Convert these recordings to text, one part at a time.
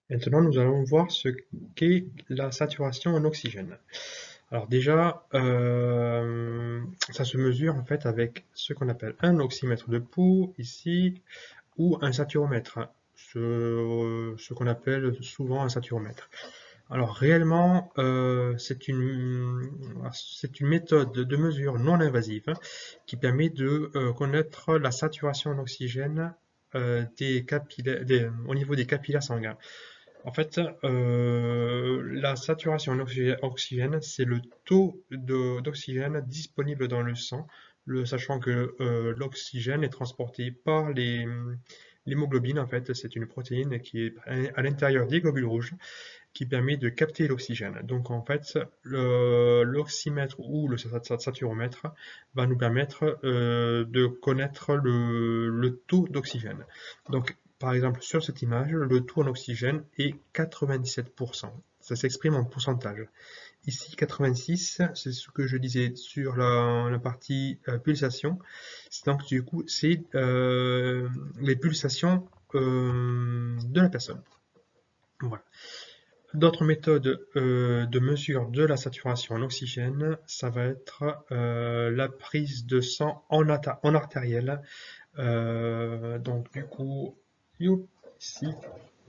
Maintenant, nous allons voir ce qu'est la saturation en oxygène. Alors déjà, ça se mesure en fait avec ce qu'on appelle un oxymètre de Poux ici, ou un saturomètre, ce qu'on appelle souvent un saturomètre. Alors réellement, c'est une méthode de mesure non invasive qui permet de connaître la saturation en oxygène au niveau des capillaires sanguins. En fait, la saturation en oxygène, c'est le taux d'oxygène disponible dans le sang, sachant que l'oxygène est transporté par l'hémoglobine. En fait, c'est une protéine qui est à l'intérieur des globules rouges qui permet de capter l'oxygène. Donc en fait, l'oxymètre ou le saturomètre va nous permettre de connaître le taux d'oxygène. Donc par exemple, sur cette image, le taux en oxygène est 97%. Ça s'exprime en pourcentage. Ici, 86, c'est ce que je disais sur la partie pulsation. Donc, du coup, c'est les pulsations de la personne. Voilà. D'autres méthodes de mesure de la saturation en oxygène, ça va être la prise de sang en artérielle. Donc du coup, ici,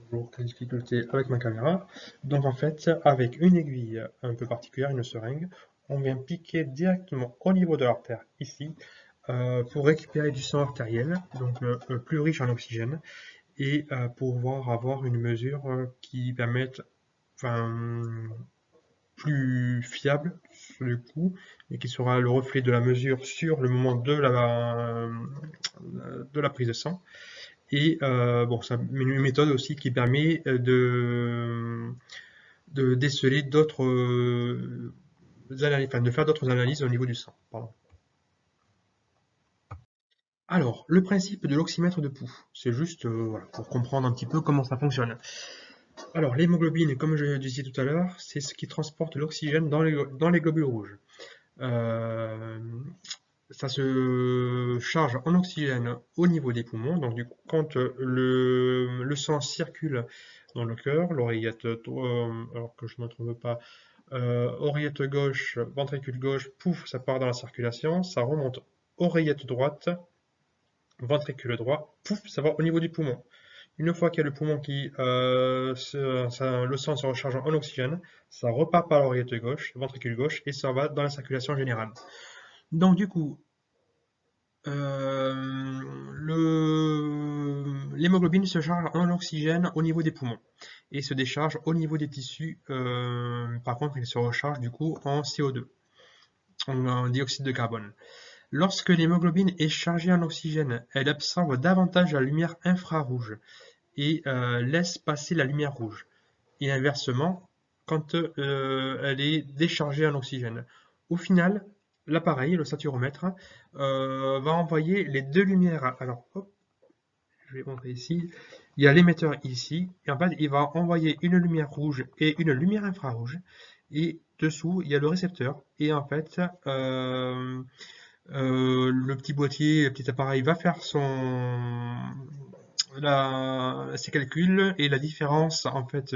toujours quelle difficulté avec ma caméra. Donc en fait, avec une aiguille un peu particulière, une seringue, on vient piquer directement au niveau de l'artère ici pour récupérer du sang artériel, donc plus riche en oxygène, et pouvoir avoir une mesure qui permette, enfin, plus fiable sur le coup, et qui sera le reflet de la mesure sur le moment de la prise de sang. Et bon, c'est une méthode aussi qui permet de déceler d'autres analyses, enfin, de faire d'autres analyses au niveau du sang. Pardon. Alors, le principe de l'oxymètre de Poux, c'est juste voilà, pour comprendre un petit peu comment ça fonctionne. Alors, l'hémoglobine, comme je disais tout à l'heure, c'est ce qui transporte l'oxygène dans les globules rouges. Euh, Ça se charge en oxygène au niveau des poumons. Donc, du coup, quand le sang circule dans le cœur, l'oreillette, alors que je ne me trompe pas, oreillette gauche, ventricule gauche, pouf, ça part dans la circulation, ça remonte oreillette droite, ventricule droit, pouf, ça va au niveau du poumon. Une fois qu'il y a le poumon le sang se recharge en oxygène, ça repart par l'oreillette gauche, ventricule gauche, et ça va dans la circulation générale. Donc du coup, l'hémoglobine se charge en oxygène au niveau des poumons et se décharge au niveau des tissus. Par contre, il se recharge du coup en CO2, en dioxyde de carbone. Lorsque l'hémoglobine est chargée en oxygène, elle absorbe davantage la lumière infrarouge et laisse passer la lumière rouge. Et inversement, quand elle est déchargée en oxygène. Au final, l'appareil, le saturomètre, va envoyer les deux lumières. Alors, hop, je vais montrer ici. Il y a l'émetteur ici, et en fait, il va envoyer une lumière rouge et une lumière infrarouge. Et dessous, il y a le récepteur. Et en fait, le petit boîtier, le petit appareil va faire ses calculs et la différence en fait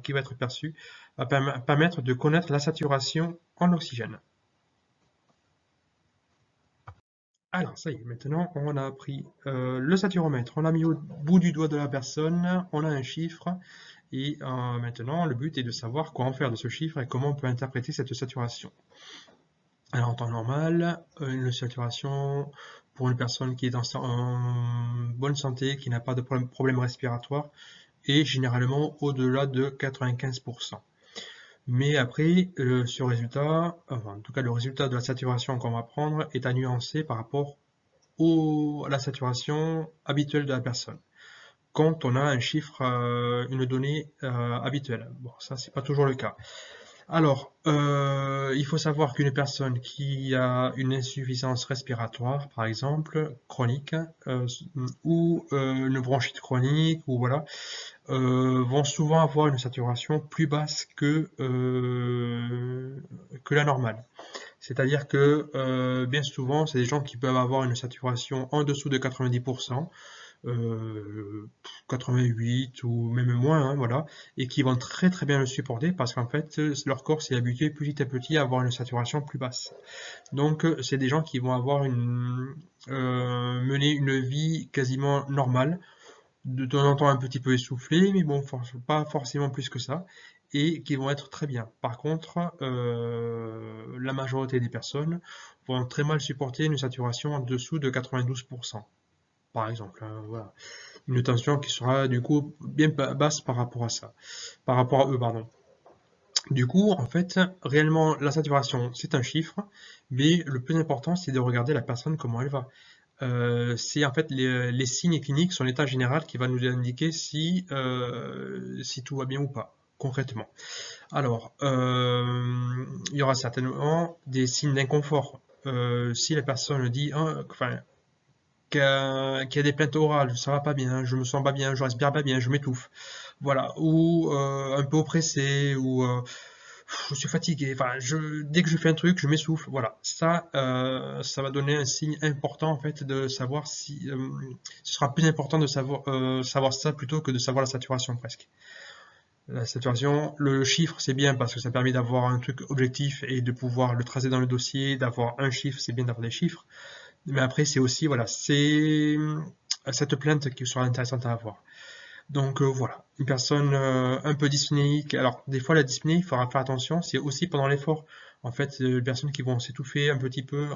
qui va être perçue va permettre de connaître la saturation en oxygène. Alors ça y est, maintenant on a pris le saturomètre, on l'a mis au bout du doigt de la personne, on a un chiffre et maintenant le but est de savoir quoi en faire de ce chiffre et comment on peut interpréter cette saturation. Alors en temps normal, une saturation pour une personne qui est en bonne santé, qui n'a pas de problème respiratoire, est généralement au-delà de 95%. Mais après, ce résultat, enfin, en tout cas le résultat de la saturation qu'on va prendre est à nuancer par rapport à la saturation habituelle de la personne. Quand on a un chiffre, une donnée habituelle. Bon, ça c'est pas toujours le cas. Alors, il faut savoir qu'une personne qui a une insuffisance respiratoire, par exemple, chronique, ou une bronchite chronique, ou voilà, vont souvent avoir une saturation plus basse que la normale. C'est-à-dire que bien souvent, c'est des gens qui peuvent avoir une saturation en dessous de 90%, 88 ou même moins, hein, voilà, et qui vont très très bien le supporter parce qu'en fait, leur corps s'est habitué petit à petit à avoir une saturation plus basse. Donc, c'est des gens qui vont avoir mener une vie quasiment normale, de temps en temps un petit peu essoufflée, mais bon, pas forcément plus que ça, et qui vont être très bien. Par contre, la majorité des personnes vont très mal supporter une saturation en dessous de 92%, par exemple, hein, voilà. Une tension qui sera du coup bien basse par rapport à ça, par rapport à eux, pardon. Du coup, en fait, réellement, la saturation, c'est un chiffre, mais le plus important, c'est de regarder la personne, comment elle va. C'est en fait les signes cliniques, son état général qui va nous indiquer si tout va bien ou pas, concrètement. Alors, il y aura certainement des signes d'inconfort. Si la personne dit, enfin, qu'il y a des plaintes orales, ça va pas bien, je me sens pas bien, je respire pas bien, je m'étouffe, voilà, ou un peu oppressé, ou je suis fatigué, enfin, dès que je fais un truc, je m'essouffle, voilà, ça va donner un signe important en fait de savoir si, ce sera plus important de savoir ça plutôt que de savoir la saturation presque. La saturation, le chiffre c'est bien parce que ça permet d'avoir un truc objectif et de pouvoir le tracer dans le dossier, d'avoir un chiffre, c'est bien d'avoir des chiffres. Mais après, c'est aussi, voilà, c'est cette plainte qui sera intéressante à avoir. Donc voilà, une personne un peu dyspnéique. Alors, des fois, la dyspnée, il faudra faire attention, c'est aussi pendant l'effort. En fait, les personnes qui vont s'étouffer un petit peu,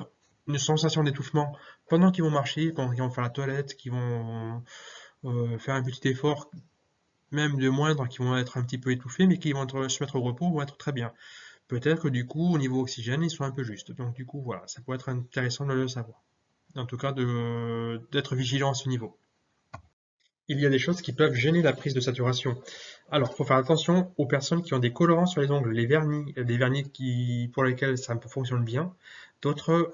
une sensation d'étouffement pendant qu'ils vont marcher, pendant qu'ils vont faire la toilette, qu'ils vont faire un petit effort, même de moindre, qui vont être un petit peu étouffés, mais qui vont se mettre au repos, vont être très bien. Peut-être que du coup, au niveau oxygène, ils sont un peu justes. Donc du coup, voilà, ça pourrait être intéressant de le savoir. En tout cas, d'être vigilant à ce niveau. Il y a des choses qui peuvent gêner la prise de saturation. Alors, il faut faire attention aux personnes qui ont des colorants sur les ongles, les vernis, il y a des vernis pour lesquels ça fonctionne bien, d'autres,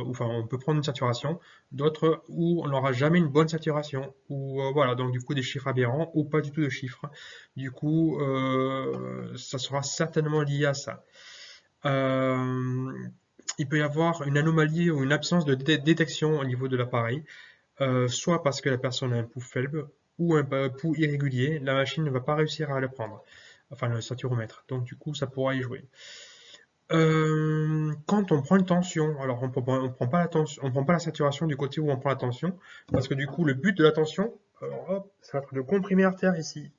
enfin, on peut prendre une saturation, d'autres où on n'aura jamais une bonne saturation, ou voilà, donc du coup des chiffres aberrants, ou pas du tout de chiffres. Du coup, ça sera certainement lié à ça. Euh, il peut y avoir une anomalie ou une absence de détection au niveau de l'appareil, soit parce que la personne a un pouls faible ou un pouls irrégulier, la machine ne va pas réussir à le prendre, enfin le saturomètre. Donc du coup, ça pourra y jouer. Quand on prend une tension, alors on prend pas la tension, on prend pas la saturation du côté où on prend la tension, parce que du coup, le but de la tension, alors, hop, ça va être de comprimer l'artère ici,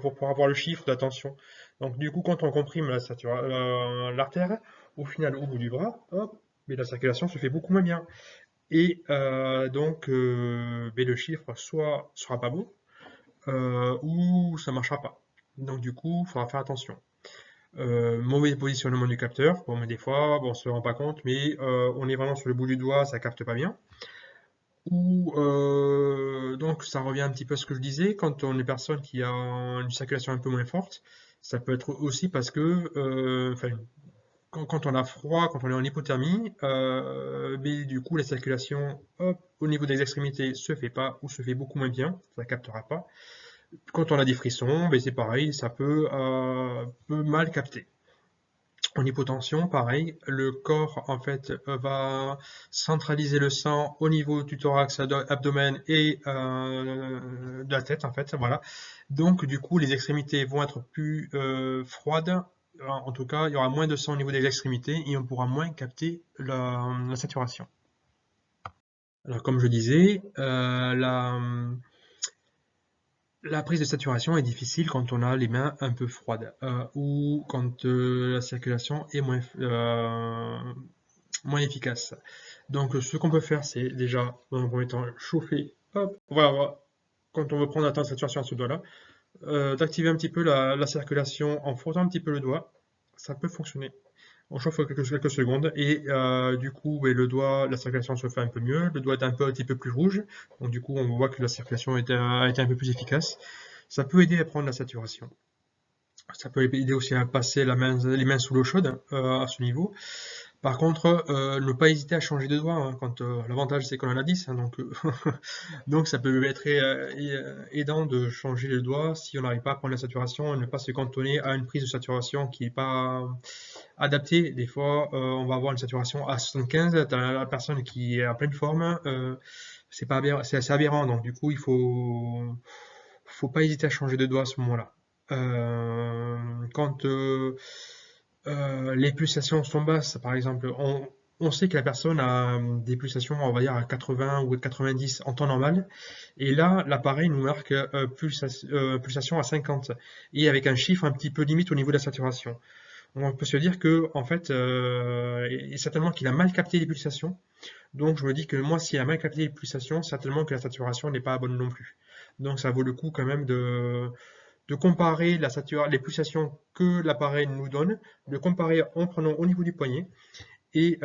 pour pouvoir avoir le chiffre de la tension. Donc du coup, quand on comprime l'artère, au final, au bout du bras, hop, mais la circulation se fait beaucoup moins bien. Et donc, ben, le chiffre soit sera pas bon, ou ça marchera pas. Donc du coup, il faudra faire attention. Mauvais positionnement du capteur, bon, mais des fois, bon, on se rend pas compte, mais on est vraiment sur le bout du doigt, ça capte pas bien. Ou donc ça revient un petit peu à ce que je disais, quand on est personne qui a une circulation un peu moins forte, ça peut être aussi parce que, enfin, quand on a froid, quand on est en hypothermie, mais du coup la circulation, hop, au niveau des extrémités se fait pas ou se fait beaucoup moins bien, ça captera pas. Quand on a des frissons, ben c'est pareil, ça peut mal capter. En hypotension, pareil, le corps en fait va centraliser le sang au niveau du thorax, abdomen et de la tête en fait, voilà. Donc du coup, les extrémités vont être plus froides. En tout cas, il y aura moins de sang au niveau des extrémités et on pourra moins capter la saturation. Alors comme je disais, la prise de saturation est difficile quand on a les mains un peu froides ou quand la circulation est moins efficace. Donc ce qu'on peut faire, c'est déjà, dans un premier temps, chauffer. Hop, voilà, quand on veut prendre la saturation à ce doigt-là, d'activer un petit peu la circulation en frottant un petit peu le doigt. Ça peut fonctionner. On chauffe quelques secondes et du coup, ben, le doigt, la circulation se fait un peu mieux. Le doigt est un petit peu plus rouge. Donc du coup, on voit que la circulation a été un peu plus efficace. Ça peut aider à prendre la saturation. Ça peut aider aussi à passer les mains sous l'eau chaude à ce niveau. Par contre, ne pas hésiter à changer de doigt, hein, quand l'avantage c'est qu'on en a 10, hein, donc, donc ça peut être aidant de changer le doigt si on n'arrive pas à prendre la saturation et ne pas se cantonner à une prise de saturation qui n'est pas adaptée. Des fois, on va avoir une saturation à 75, t'as la personne qui est en pleine forme, C'est pas aberrant, c'est assez aberrant, donc du coup, faut pas hésiter à changer de doigt à ce moment-là. Quand les pulsations sont basses, par exemple, on sait que la personne a des pulsations, on va dire, à 80 ou 90 en temps normal, et là, l'appareil nous marque pulsation à 50, et avec un chiffre un petit peu limite au niveau de la saturation. Donc, on peut se dire que, en fait, et certainement qu'il a mal capté les pulsations, donc je me dis que moi, s'il a mal capté les pulsations, certainement que la saturation n'est pas bonne non plus. Donc ça vaut le coup quand même de comparer les pulsations que l'appareil nous donne, de comparer en prenant au niveau du poignet. Et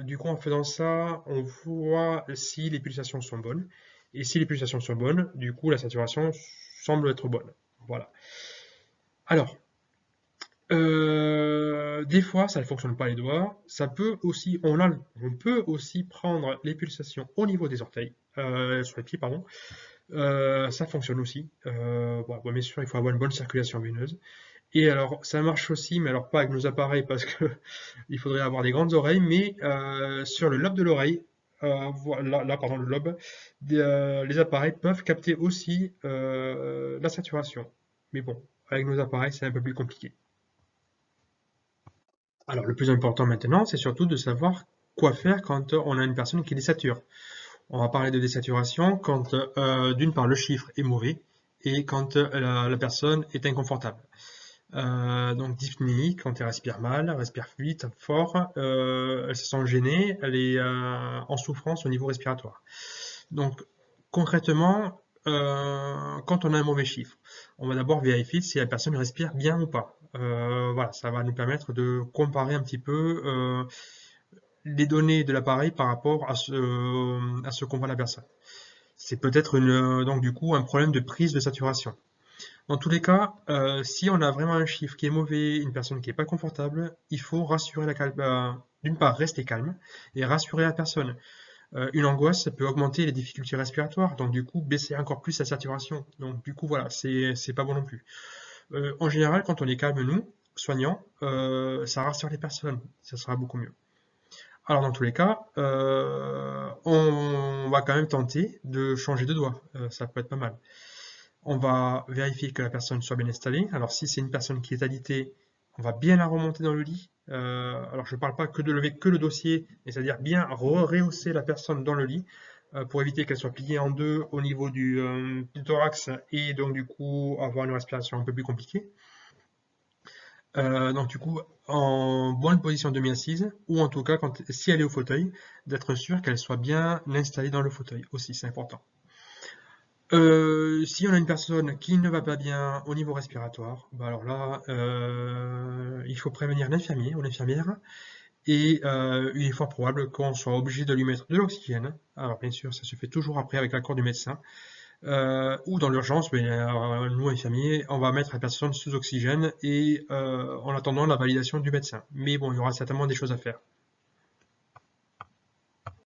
du coup, en faisant ça, on voit si les pulsations sont bonnes. Et si les pulsations sont bonnes, du coup, la saturation semble être bonne. Voilà. Alors, des fois, ça ne fonctionne pas les doigts. Ça peut aussi, on peut aussi prendre les pulsations au niveau des orteils, sur les pieds, pardon. Ça fonctionne aussi. Bon, bien sûr, il faut avoir une bonne circulation veineuse. Et alors, ça marche aussi, mais alors pas avec nos appareils parce que il faudrait avoir des grandes oreilles, mais sur le lobe de l'oreille, pardon, le lobe, les appareils peuvent capter aussi la saturation. Mais bon, avec nos appareils, c'est un peu plus compliqué. Alors, le plus important maintenant, c'est surtout de savoir quoi faire quand on a une personne qui désature. On va parler de désaturation quand, d'une part, le chiffre est mauvais et quand la personne est inconfortable. Donc dyspnée, quand elle respire mal, elle respire vite, fort, elle se sent gênée, elle est en souffrance au niveau respiratoire. Donc concrètement, quand on a un mauvais chiffre, on va d'abord vérifier si la personne respire bien ou pas. Voilà, ça va nous permettre de comparer un petit peu les données de l'appareil par rapport à ce qu'on voit la personne. C'est peut-être donc du coup un problème de prise de saturation. Dans tous les cas, si on a vraiment un chiffre qui est mauvais, une personne qui n'est pas confortable, il faut rassurer d'une part, rester calme et rassurer la personne. Une angoisse, ça peut augmenter les difficultés respiratoires, donc du coup baisser encore plus la saturation. Donc du coup voilà, c'est pas bon non plus. En général, quand on est calme, nous, soignants, ça rassure les personnes, ça sera beaucoup mieux. Alors dans tous les cas, on va quand même tenter de changer de doigt, ça peut être pas mal. On va vérifier que la personne soit bien installée. Alors si c'est une personne qui est alitée, on va bien la remonter dans le lit. Alors je ne parle pas que de lever que le dossier, mais c'est-à-dire bien rehausser la personne dans le lit pour éviter qu'elle soit pliée en deux au niveau du thorax et donc du coup avoir une respiration un peu plus compliquée. Donc du coup, en bonne position demi-assise, ou en tout cas, si elle est au fauteuil, d'être sûr qu'elle soit bien installée dans le fauteuil aussi, c'est important. Si on a une personne qui ne va pas bien au niveau respiratoire, bah alors là, il faut prévenir l'infirmier ou l'infirmière et il est fort probable qu'on soit obligé de lui mettre de l'oxygène. Alors bien sûr, ça se fait toujours après avec l'accord du médecin. Ou dans l'urgence, mais nous infirmiers, on va mettre la personne sous oxygène et en attendant la validation du médecin. Mais bon, il y aura certainement des choses à faire.